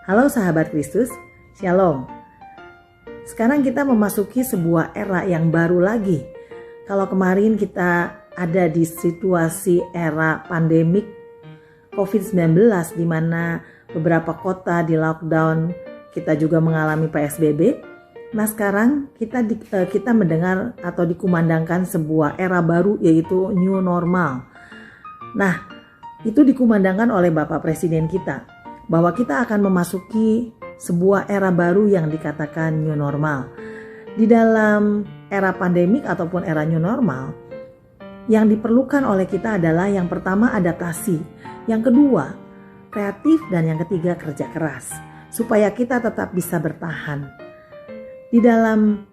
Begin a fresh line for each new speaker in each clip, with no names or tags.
Halo sahabat Kristus, Shalom. Sekarang kita memasuki sebuah era yang baru lagi. Kalau kemarin kita ada di situasi era pandemik COVID-19 di mana beberapa kota di lockdown, kita juga mengalami PSBB. Nah sekarang kita mendengar atau dikumandangkan sebuah era baru yaitu new normal. Nah itu dikumandangkan oleh Bapak Presiden kita bahwa kita akan memasuki sebuah era baru yang dikatakan new normal. Di dalam era pandemik ataupun era new normal, yang diperlukan oleh kita adalah yang pertama adaptasi, yang kedua kreatif, dan yang ketiga kerja keras supaya kita tetap bisa bertahan. Di dalam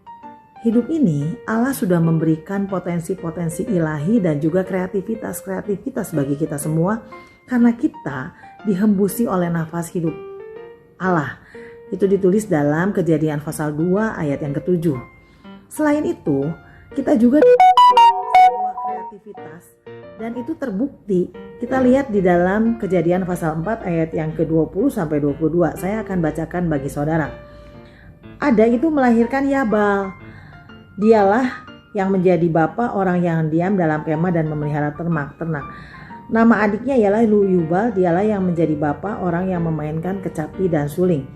hidup ini Allah sudah memberikan potensi-potensi ilahi dan juga kreativitas bagi kita semua karena kita dihembusi oleh nafas hidup Allah. Itu ditulis dalam Kejadian pasal 2 ayat yang ke-7. Selain itu, kita juga sebuah kreativitas dan itu terbukti. Kita lihat di dalam Kejadian pasal 4 ayat yang ke-20 sampai 22. Saya akan bacakan bagi saudara. Ada itu melahirkan Yabal. Dialah yang menjadi bapa orang yang diam dalam kemah dan memelihara ternak. Nama adiknya ialah Yubal, dialah yang menjadi bapa orang yang memainkan kecapi dan suling.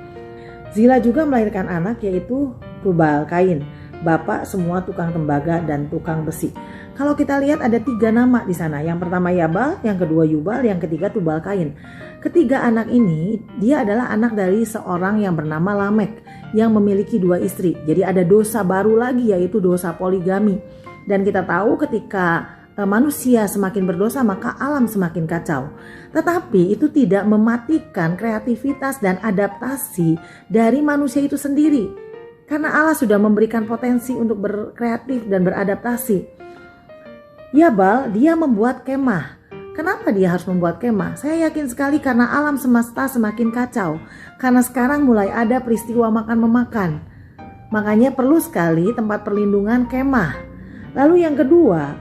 Zila juga melahirkan anak yaitu Tubal Kain, bapa semua tukang tembaga dan tukang besi. Kalau kita lihat ada 3 nama di sana. Yang pertama Yabal, yang kedua Yubal, yang ketiga Tubal Kain. Ketiga anak ini dia adalah anak dari seorang yang bernama Lamek yang memiliki 2 istri. Jadi ada dosa baru lagi yaitu dosa poligami. Dan kita tahu ketika manusia semakin berdosa maka alam semakin kacau. Tetapi itu tidak mematikan kreativitas dan adaptasi dari manusia itu sendiri. Karena Allah sudah memberikan potensi untuk berkreatif dan beradaptasi. Yabal dia membuat kemah. Kenapa dia harus membuat kemah? Saya yakin sekali karena alam semesta semakin kacau. Karena sekarang mulai ada peristiwa makan-memakan. Makanya perlu sekali tempat perlindungan kemah. Lalu yang kedua,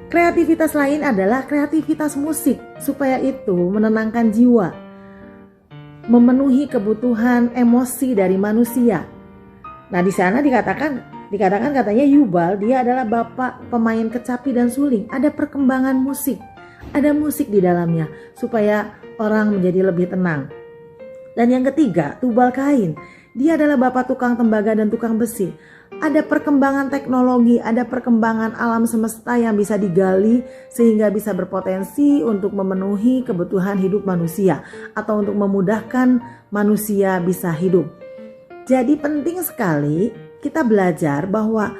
kreativitas lain adalah kreativitas musik, supaya itu menenangkan jiwa, memenuhi kebutuhan emosi dari manusia. Nah di sana dikatakan katanya Yubal dia adalah bapak pemain kecapi dan suling. Ada perkembangan musik, ada musik di dalamnya supaya orang menjadi lebih tenang. Dan yang ketiga Tubal Kain, dia adalah bapak tukang tembaga dan tukang besi. Ada perkembangan teknologi, ada perkembangan alam semesta yang bisa digali sehingga bisa berpotensi untuk memenuhi kebutuhan hidup manusia atau untuk memudahkan manusia bisa hidup. Jadi penting sekali kita belajar bahwa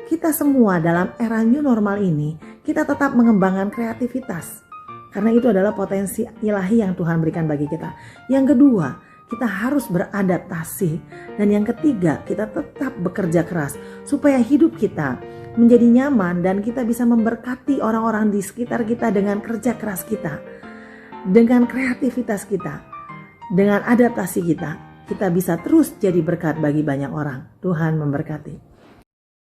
kita semua dalam era new normal ini kita tetap mengembangkan kreativitas karena itu adalah potensi ilahi yang Tuhan berikan bagi kita. Yang kedua, kita harus beradaptasi. Dan yang ketiga, kita tetap bekerja keras supaya hidup kita menjadi nyaman dan kita bisa memberkati orang-orang di sekitar kita dengan kerja keras kita, dengan kreativitas kita, dengan adaptasi kita. Kita bisa terus jadi berkat bagi banyak orang. Tuhan memberkati.